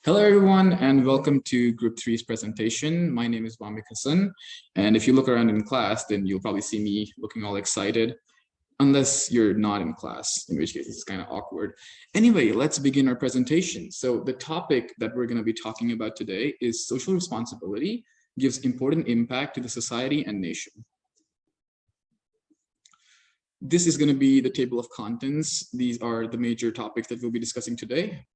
Hello, everyone, and welcome to Group 3's presentation. My name is Vamik Hassan, and if you look around in class, then you'll probably see me looking all excited, unless you're not in class, in which case it's kind of awkward. Anyway, let's begin our presentation. So the topic that we're going to be talking about today is social responsibility gives important impact to the society and nation. This is going to be the table of contents. These are the major topics that we'll be discussing today.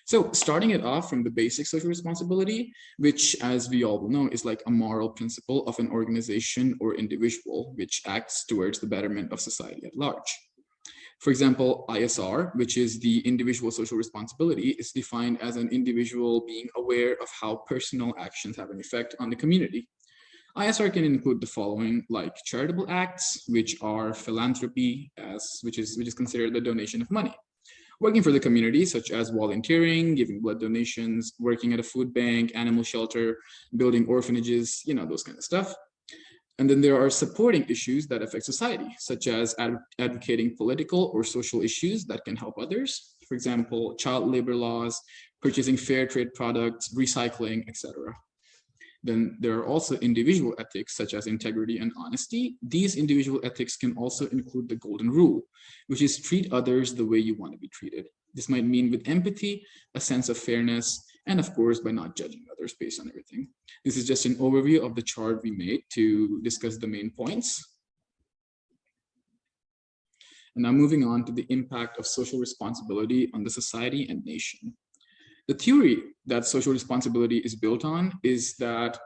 So starting it off from the basic social responsibility, which as we all know is like a moral principle of an organization or individual which acts towards the betterment of society at large. For example, ISR, which is the individual social responsibility, is defined as an individual being aware of how personal actions have an effect on the community. ISR can include the following, like charitable acts, which are philanthropy, which is considered the donation of money. Working for the community, such as volunteering, giving blood donations, working at a food bank, animal shelter, building orphanages, those kind of stuff. And then there are supporting issues that affect society, such as advocating political or social issues that can help others. For example, child labor laws, purchasing fair trade products, recycling, etc. Then there are also individual ethics such as integrity and honesty. These individual ethics can also include the golden rule, which is treat others the way you want to be treated. This might mean with empathy, a sense of fairness, and of course, by not judging others based on everything. This is just an overview of the chart we made to discuss the main points. And now moving on to the impact of social responsibility on the society and nation. The theory that social responsibility is built on is that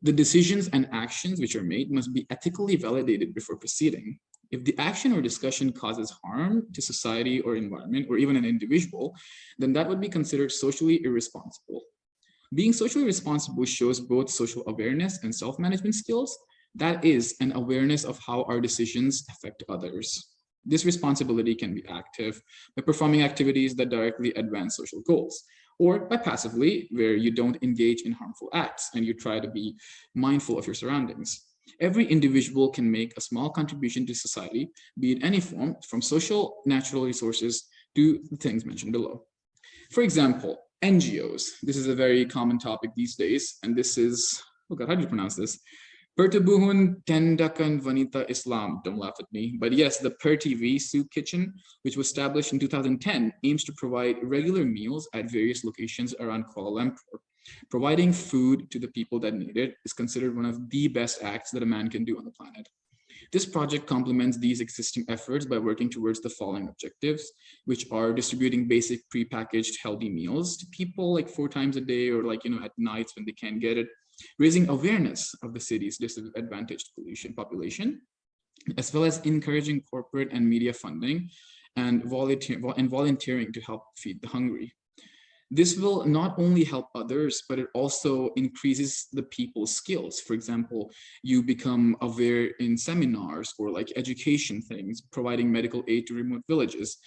the decisions and actions which are made must be ethically validated before proceeding. If the action or discussion causes harm to society or environment, or even an individual, then that would be considered socially irresponsible. Being socially responsible shows both social awareness and self-management skills. That is, an awareness of how our decisions affect others. This responsibility can be active by performing activities that directly advance social goals, or by passively, where you don't engage in harmful acts and you try to be mindful of your surroundings. Every individual can make a small contribution to society, be it any form, from social, natural resources to the things mentioned below. For example, NGOs. This is a very common topic these days, and this is, oh God, how do you pronounce this? Pertubuhan Tindakan Wanita Islam, don't laugh at me. But yes, the PERTV Soup Kitchen, which was established in 2010, aims to provide regular meals at various locations around Kuala Lumpur. Providing food to the people that need it is considered one of the best acts that a man can do on the planet. This project complements these existing efforts by working towards the following objectives, which are distributing basic prepackaged healthy meals to people like 4 times a day or at nights when they can't get it, raising awareness of the city's disadvantaged population, as well as encouraging corporate and media funding and volunteering to help feed the hungry. This will not only help others, but it also increases the people's skills. For example, you become aware in seminars or education things, providing medical aid to remote villages,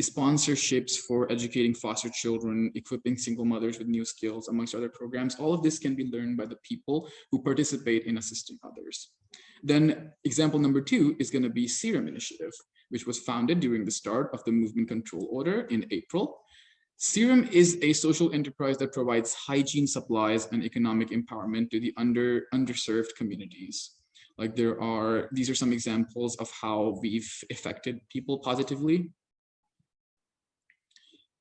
sponsorships for educating foster children, equipping single mothers with new skills, amongst other programs. All of this can be learned by the people who participate in assisting others. Then example number 2 is going to be Serum Initiative, which was founded during the start of the Movement Control Order in April. Serum is a social enterprise that provides hygiene supplies and economic empowerment to the underserved communities. These are some examples of how we've affected people positively.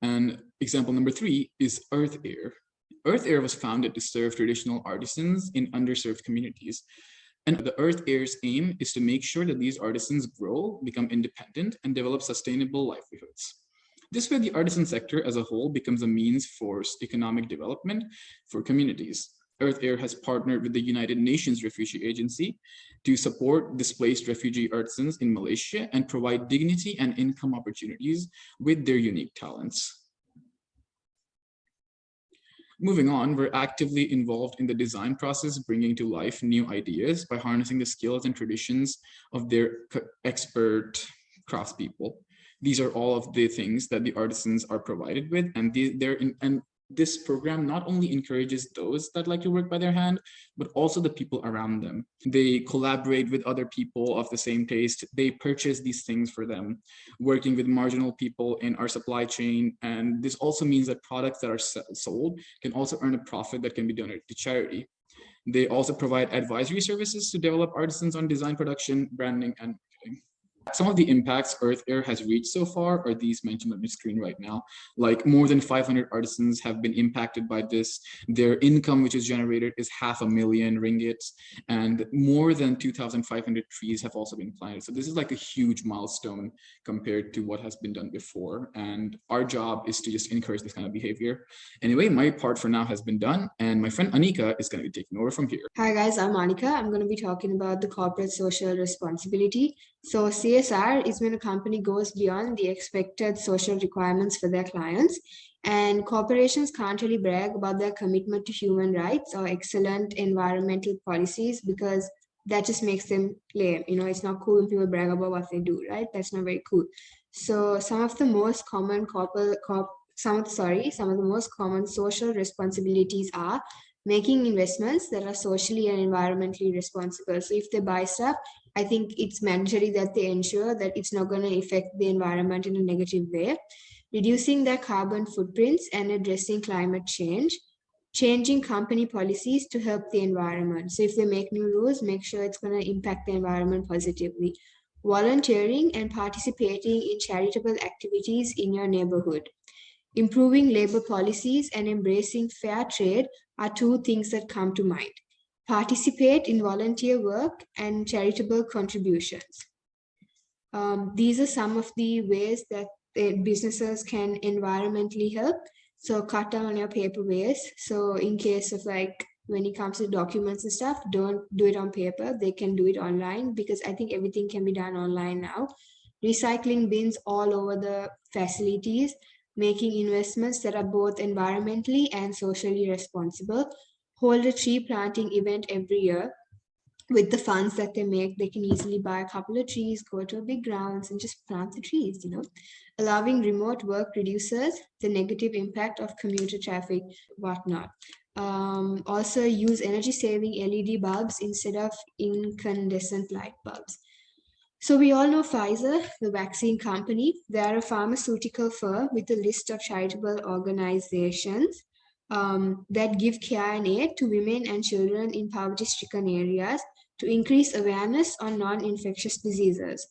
And example number 3 is Earth Air. Earth Air was founded to serve traditional artisans in underserved communities. And the Earth Air's aim is to make sure that these artisans grow, become independent, and develop sustainable livelihoods. This way, the artisan sector as a whole becomes a means for economic development for communities. Earth Air has partnered with the United Nations Refugee Agency to support displaced refugee artisans in Malaysia and provide dignity and income opportunities with their unique talents. Moving on, we're actively involved in the design process, bringing to life new ideas by harnessing the skills and traditions of their expert craftspeople. These are all of the things that the artisans are provided with, and this program not only encourages those that like to work by their hand, but also the people around them. They collaborate with other people of the same taste. They purchase these things for them, working with marginal people in our supply chain. And this also means that products that are sold can also earn a profit that can be donated to charity. They also provide advisory services to develop artisans on design, production, branding, and marketing. Some of the impacts Earth Air has reached so far are these mentioned on your screen right now. Like more than 500 artisans have been impacted by this. Their income, which is generated, is $500,000 ringgits, and more than 2,500 trees have also been planted. So this is like a huge milestone compared to what has been done before. And our job is to just encourage this kind of behavior. Anyway, my part for now has been done, and my friend Anika is going to be taking over from here. Hi guys, I'm Anika. I'm going to be talking about the corporate social responsibility. So CSR is when a company goes beyond the expected social requirements for their clients. And corporations can't really brag about their commitment to human rights or excellent environmental policies because that just makes them lame. You know, it's not cool when people brag about what they do, right? That's not very cool. So some of the most common some of the most common social responsibilities are making investments that are socially and environmentally responsible. So if they buy stuff, I think it's mandatory that they ensure that it's not going to affect the environment in a negative way. Reducing their carbon footprints and addressing climate change. Changing company policies to help the environment. So if they make new rules, make sure it's going to impact the environment positively. Volunteering and participating in charitable activities in your neighborhood. Improving labor policies and embracing fair trade are two things that come to mind. Participate in volunteer work and charitable contributions. These are some of the ways that businesses can environmentally help. So cut down on your paper waste. So in case of like when it comes to documents and stuff, don't do it on paper. They can do it online because I think everything can be done online now. Recycling bins all over the facilities. Making investments that are both environmentally and socially responsible. Hold a tree planting event every year. With the funds that they make, they can easily buy a couple of trees, go to a big grounds and just plant the trees, you know. Allowing remote work reduces the negative impact of commuter traffic, whatnot. Also use energy saving LED bulbs instead of incandescent light bulbs. So we all know Pfizer, the vaccine company. They are a pharmaceutical firm with a list of charitable organizations that give care and aid to women and children in poverty-stricken areas to increase awareness on non-infectious diseases.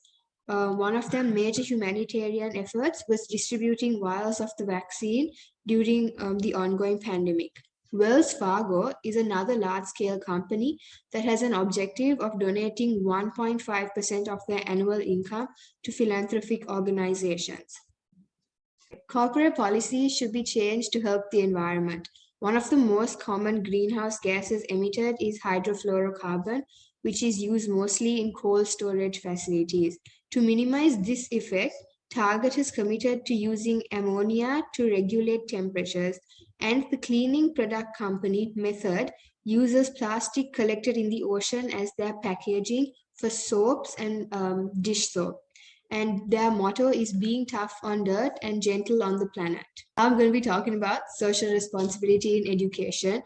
One of their major humanitarian efforts was distributing vials of the vaccine during the ongoing pandemic. Wells Fargo is another large-scale company that has an objective of donating 1.5% of their annual income to philanthropic organizations. Corporate policies should be changed to help the environment. One of the most common greenhouse gases emitted is hydrofluorocarbon, which is used mostly in cold storage facilities. To minimize this effect, Target is committed to using ammonia to regulate temperatures, and the cleaning product company Method uses plastic collected in the ocean as their packaging for soaps and dish soap. And their motto is being tough on dirt and gentle on the planet. I'm going to be talking about social responsibility in education.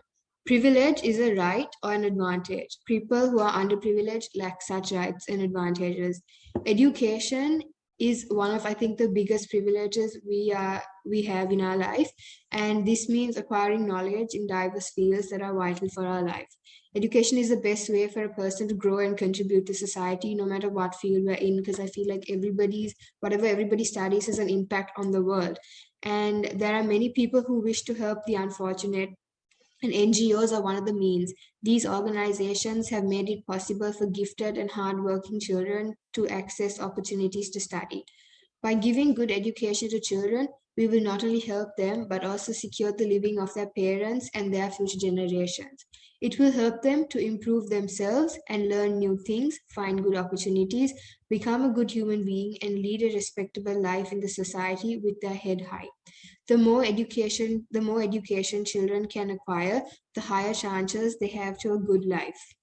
Privilege is a right or an advantage. People who are underprivileged lack such rights and advantages. Education is one of, I think, the biggest privileges we have in our life. And this means acquiring knowledge in diverse fields that are vital for our life. Education is the best way for a person to grow and contribute to society, no matter what field we're in, because I feel like whatever everybody studies has an impact on the world. And there are many people who wish to help the unfortunate, and NGOs are one of the means. These organizations have made it possible for gifted and hardworking children to access opportunities to study. By giving good education to children, we will not only help them, but also secure the living of their parents and their future generations. It will help them to improve themselves and learn new things, find good opportunities, become a good human being, and lead a respectable life in the society with their head high. The more education children can acquire, the higher chances they have to a good life.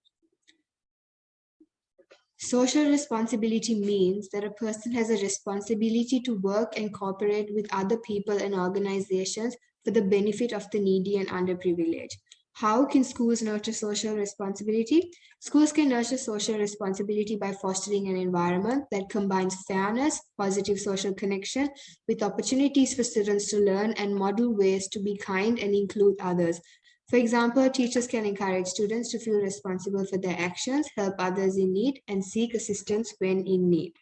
Social responsibility means that a person has a responsibility to work and cooperate with other people and organizations for the benefit of the needy and underprivileged. How can schools nurture social responsibility? Schools can nurture social responsibility by fostering an environment that combines fairness, positive social connection, with opportunities for students to learn and model ways to be kind and include others. For example, teachers can encourage students to feel responsible for their actions, help others in need, and seek assistance when in need.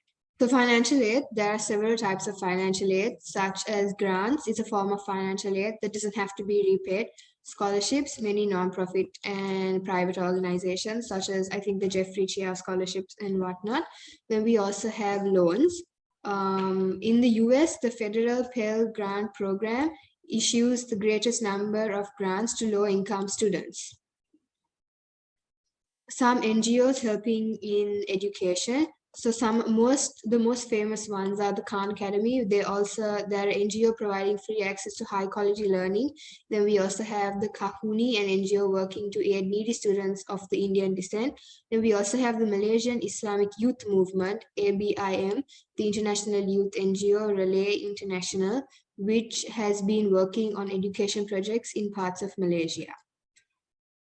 So financial aid, there are several types of financial aid, such as grants is a form of financial aid that doesn't have to be repaid. Scholarships, many nonprofit and private organizations, such as I think the Jeffrey Chia scholarships and whatnot. Then we also have loans. In the US, the Federal Pell Grant Program issues the greatest number of grants to low-income students. Some NGOs helping in education. So the most famous ones are the Khan Academy. They're an NGO providing free access to high quality learning. Then we also have the Kahuni, an NGO working to aid needy students of the Indian descent. Then we also have the Malaysian Islamic Youth Movement, ABIM, the International Youth NGO Relay International, which has been working on education projects in parts of Malaysia.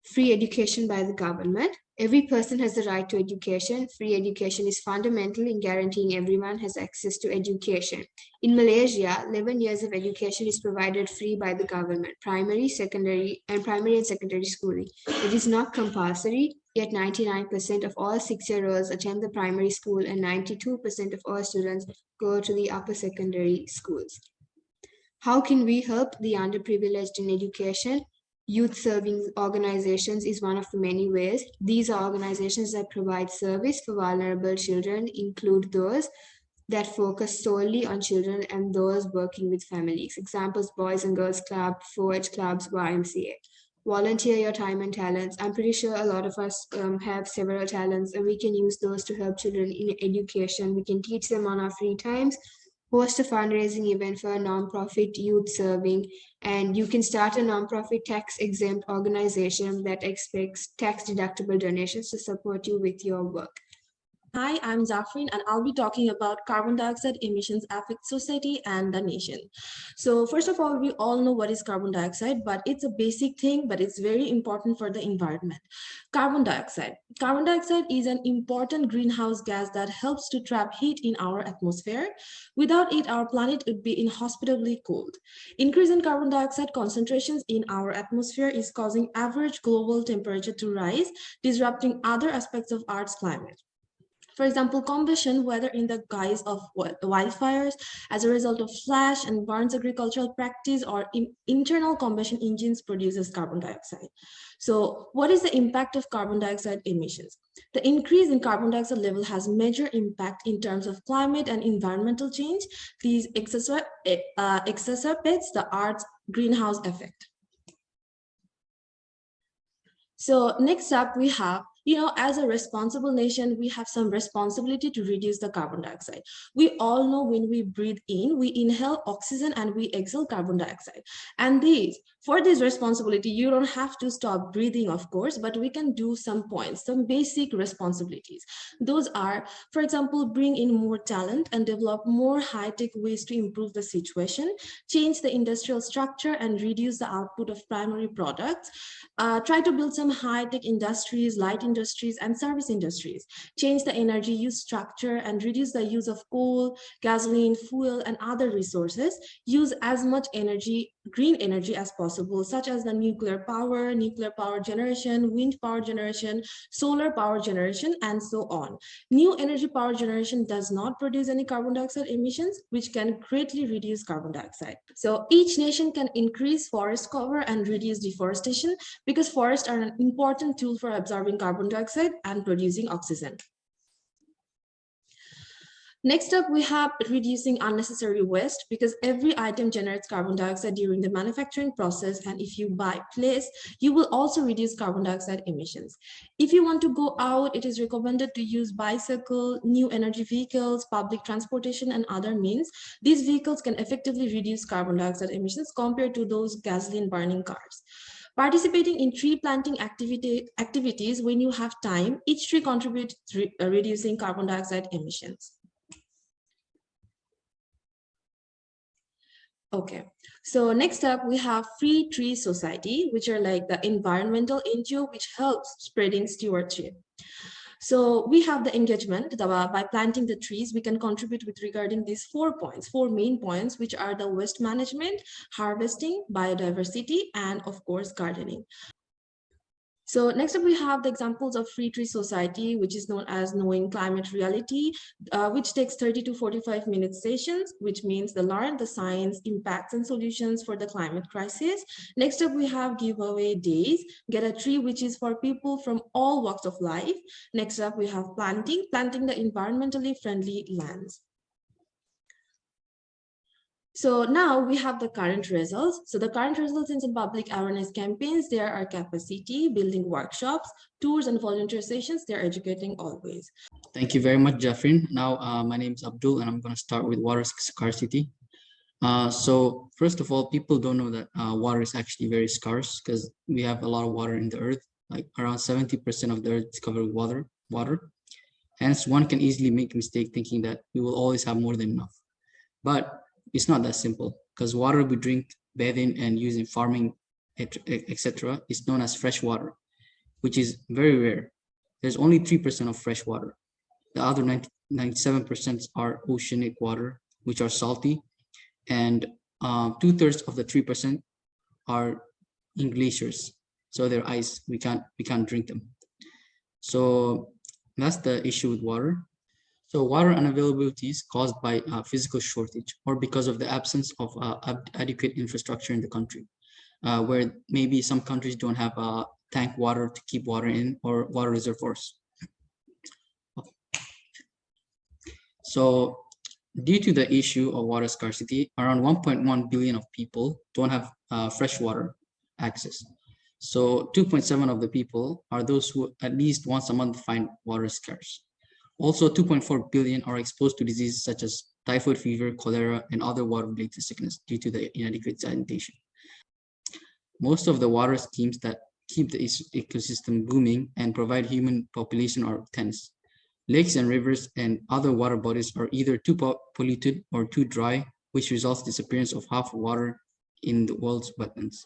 Free education by the government. Every person has the right to education. Free education is fundamental in guaranteeing everyone has access to education. In Malaysia, 11 years of education is provided free by the government, primary and secondary schooling. It is not compulsory, yet 99% of all 6-year-olds attend the primary school and 92% of all students go to the upper secondary schools. How can we help the underprivileged in education? Youth serving organizations is one of the many ways. These are organizations that provide service for vulnerable children, include those that focus solely on children and those working with families. Examples, Boys and Girls Club, 4-H clubs, YMCA. Volunteer your time and talents. I'm pretty sure a lot of us have several talents and we can use those to help children in education. We can teach them on our free times. Host a fundraising event for a nonprofit youth serving, and you can start a nonprofit tax-exempt organization that expects tax-deductible donations to support you with your work. Hi, I'm Zafrin, and I'll be talking about carbon dioxide emissions affect society and the nation. So first of all, we all know what is carbon dioxide, but it's a basic thing, but it's very important for the environment. Carbon dioxide. Carbon dioxide is an important greenhouse gas that helps to trap heat in our atmosphere. Without it, our planet would be inhospitably cold. Increase in carbon dioxide concentrations in our atmosphere is causing average global temperature to rise, disrupting other aspects of Earth's climate. For example, combustion, whether in the guise of wildfires, as a result of flash and burns agricultural practice, or internal combustion engines, produces carbon dioxide. So what is the impact of carbon dioxide emissions? The increase in carbon dioxide level has major impact in terms of climate and environmental change. These exacerbates the Earth's greenhouse effect. So next up we have, as a responsible nation, we have some responsibility to reduce the carbon dioxide. We all know when we breathe in, we inhale oxygen and we exhale carbon dioxide. And for this responsibility, you don't have to stop breathing, of course, but we can do some points, some basic responsibilities. Those are, for example, bring in more talent and develop more high-tech ways to improve the situation, change the industrial structure and reduce the output of primary products, try to build some high-tech industries, light industries and service industries, change the energy use structure and reduce the use of coal, gasoline, fuel and other resources, use as much energy, green energy as possible, such as the nuclear power generation, wind power generation, solar power generation, and so on. New energy power generation does not produce any carbon dioxide emissions, which can greatly reduce carbon dioxide. So each nation can increase forest cover and reduce deforestation, because forests are an important tool for absorbing carbon dioxide and producing oxygen. Next up, we have reducing unnecessary waste, because every item generates carbon dioxide during the manufacturing process. And if you buy place, you will also reduce carbon dioxide emissions. If you want to go out, it is recommended to use bicycle, new energy vehicles, public transportation, and other means. These vehicles can effectively reduce carbon dioxide emissions compared to those gasoline burning cars. Participating in tree planting activities when you have time, each tree contributes to reducing carbon dioxide emissions. Okay, so next up we have Free Tree Society, which are like the environmental NGO which helps spreading stewardship. So we have the engagement by planting the trees. We can contribute with regarding these 4 points, 4 main points, which are the waste management, harvesting, biodiversity, and of course, gardening. So next up, we have the examples of Free Tree Society, which is known as Knowing Climate Reality, which takes 30 to 45 minute sessions, which means the learn the science, impacts, and solutions for the climate crisis. Next up, we have giveaway days, get a tree, which is for people from all walks of life. Next up, we have planting the environmentally friendly lands. So now we have the current results. So the current results in some public awareness campaigns, there are capacity building workshops, tours and volunteer sessions. They're educating always. Thank you very much, Jeffrey. Now, my name is Abdul, and I'm going to start with water scarcity. So first of all, people don't know that water is actually very scarce because we have a lot of water in the earth, like around 70% of the earth is covered with water. Hence, one can easily make a mistake thinking that we will always have more than enough. But it's not that simple because water we drink, bathe in, and use in farming, etc., is known as fresh water, which is very rare. There's only 3% of fresh water. The other 97% are oceanic water, which are salty, and 2/3 of the 3% are in glaciers. So they're ice. We can't drink them. So that's the issue with water. So water unavailability is caused by physical shortage or because of the absence of adequate infrastructure in the country, where maybe some countries don't have tank water to keep water in or water reservoirs. So due to the issue of water scarcity, around 1.1 billion of people don't have fresh water access. So 2.7 of the people are those who at least once a month find water scarce. Also, 2.4 billion are exposed to diseases such as typhoid fever, cholera, and other water-related sickness due to the inadequate sanitation. Most of the water schemes that keep the ecosystem booming and provide human population are dense. Lakes and rivers and other water bodies are either too polluted or too dry, which results in the disappearance of half water in the world's wetlands.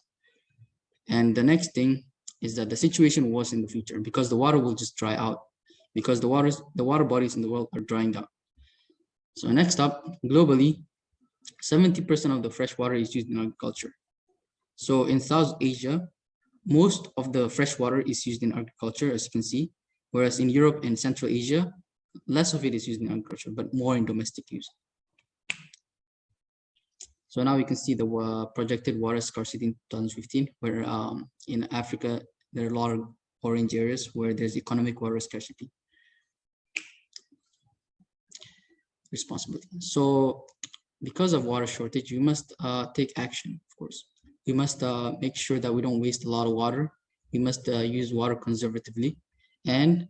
And the next thing is that the situation was in the future because the water will just dry out because the water bodies in the world are drying out. So next up, globally, 70% of the fresh water is used in agriculture. So in South Asia, most of the fresh water is used in agriculture, as you can see, whereas in Europe and Central Asia, less of it is used in agriculture, but more in domestic use. So now we can see the projected water scarcity in 2015, where in Africa, there are a lot of orange areas where there's economic water scarcity. Responsibility. So because of water shortage, we must take action, of course. We must make sure that we don't waste a lot of water. We must use water conservatively. And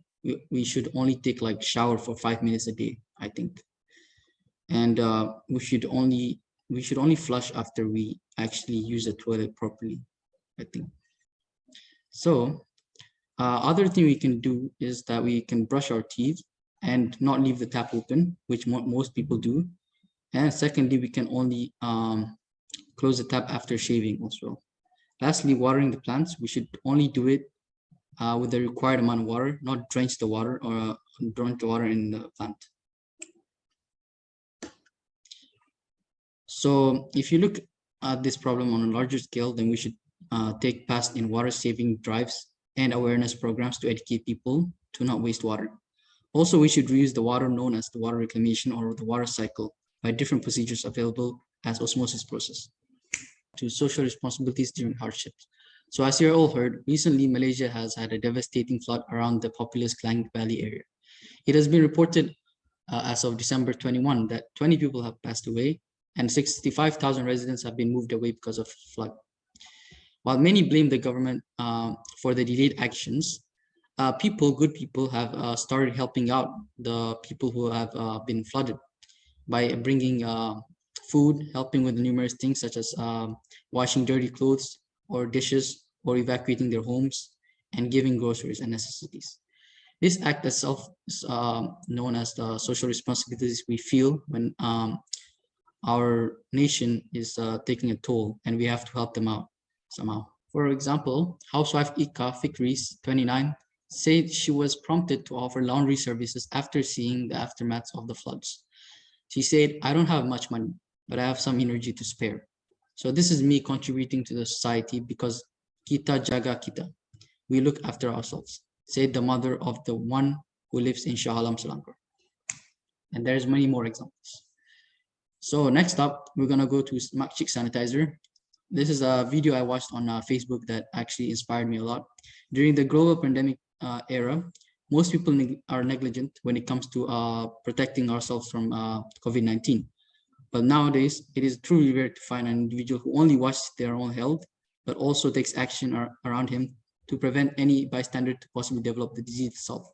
we should only take like shower for 5 minutes a day, I think. And we should only flush after we actually use the toilet properly, I think. So other thing we can do is that we can brush our teeth and not leave the tap open, which most people do. And secondly, we can only close the tap after shaving as well. Lastly, watering the plants, we should only do it with the required amount of water, not drench the water or drench the water in the plant. So if you look at this problem on a larger scale, then we should take part in water saving drives and awareness programs to educate people to not waste water. Also, we should reuse the water known as the water reclamation or the water cycle by different procedures available as osmosis process to social responsibilities during hardships. So as you all heard, recently Malaysia has had a devastating flood around the populous Klang Valley area. It has been reported as of December 21 that 20 people have passed away and 65,000 residents have been moved away because of flood. While many blame the government for the delayed actions, good people have started helping out the people who have been flooded by bringing food, helping with numerous things such as washing dirty clothes or dishes or evacuating their homes and giving groceries and necessities. This act itself is known as the social responsibilities we feel when our nation is taking a toll, and we have to help them out somehow. For example, housewife Ika Fikris, 29, said she was prompted to offer laundry services after seeing the aftermath of the floods. She said, "I don't have much money, but I have some energy to spare. So this is me contributing to the society because kita jaga kita. We look after ourselves," said the mother of the one who lives in Shah Alam, Selangor. And there's many more examples. So next up, we're gonna go to Makcik Sanitizer. This is a video I watched on Facebook that actually inspired me a lot. During the global pandemic era, most people are negligent when it comes to protecting ourselves from COVID-19. But nowadays, it is truly rare to find an individual who only watches their own health, but also takes action around him to prevent any bystander to possibly develop the disease itself.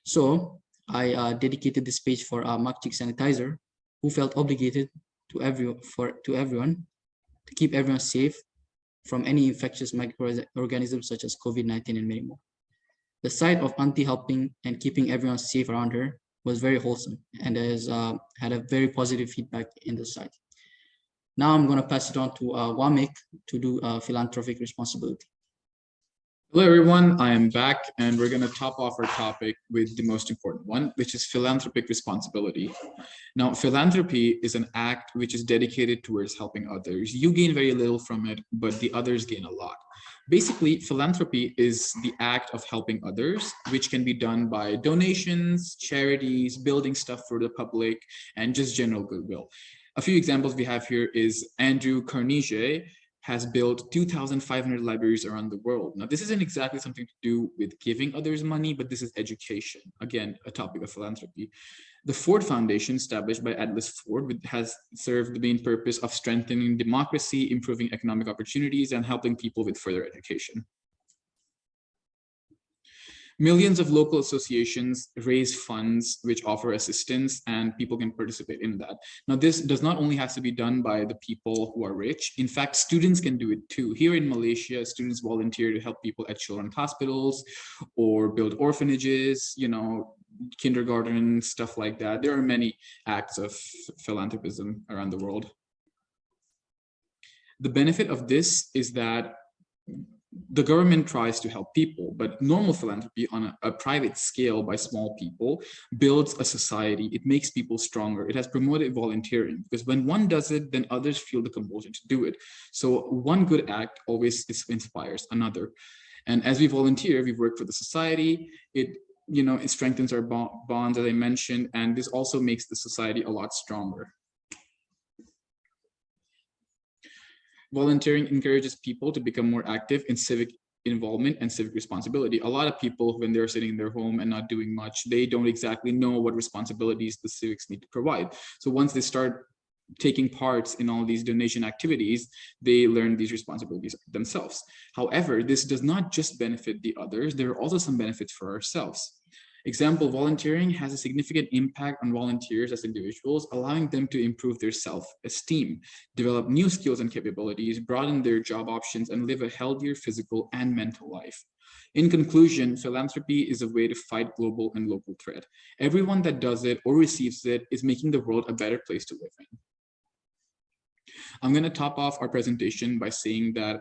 So I dedicated this page for Makcik Sanitizer, who felt obligated to everyone to keep everyone safe from any infectious microorganisms such as COVID-19 and many more. The sight of Auntie helping and keeping everyone safe around her was very wholesome and has had a very positive feedback in the site. Now I'm going to pass it on to Wamik to do philanthropic responsibility. Hello, everyone. I am back, and we're going to top off our topic with the most important one, which is philanthropic responsibility. Now, philanthropy is an act which is dedicated towards helping others. You gain very little from it, but the others gain a lot. Basically, philanthropy is the act of helping others, which can be done by donations, charities, building stuff for the public, and just general goodwill. A few examples we have here is Andrew Carnegie has built 2,500 libraries around the world. Now, this isn't exactly something to do with giving others money, but this is education. Again, a topic of philanthropy. The Ford Foundation, established by Atlas Ford, has served the main purpose of strengthening democracy, improving economic opportunities, and helping people with further education. Millions of local associations raise funds which offer assistance, and people can participate in that. Now, this does not only have to be done by the people who are rich. In fact, students can do it too. Here in Malaysia, students volunteer to help people at children's hospitals or build orphanages, kindergarten, stuff like that. There are many acts of philanthropism around the world. The benefit of this is that the government tries to help people, but normal philanthropy on a private scale by small people builds a society. It makes people stronger. It has promoted volunteering, because when one does it, then others feel the compulsion to do it. So one good act always inspires another. And as we volunteer, we work for the society. It strengthens our bonds, as I mentioned, and this also makes the society a lot stronger. Volunteering encourages people to become more active in civic involvement and civic responsibility. A lot of people, when they're sitting in their home and not doing much, they don't exactly know what responsibilities the civics need to provide. So once they start taking parts in all these donation activities, they learn these responsibilities themselves. However, this does not just benefit the others. There are also some benefits for ourselves. Example, volunteering has a significant impact on volunteers as individuals, allowing them to improve their self-esteem, develop new skills and capabilities, broaden their job options, and live a healthier physical and mental life. In conclusion, philanthropy is a way to fight global and local threat. Everyone that does it or receives it is making the world a better place to live in. I'm going to top off our presentation by saying that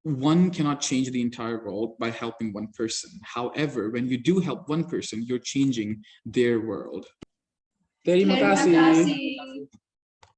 one cannot change the entire world by helping one person. However, when you do help one person, you're changing their world. Terima kasih.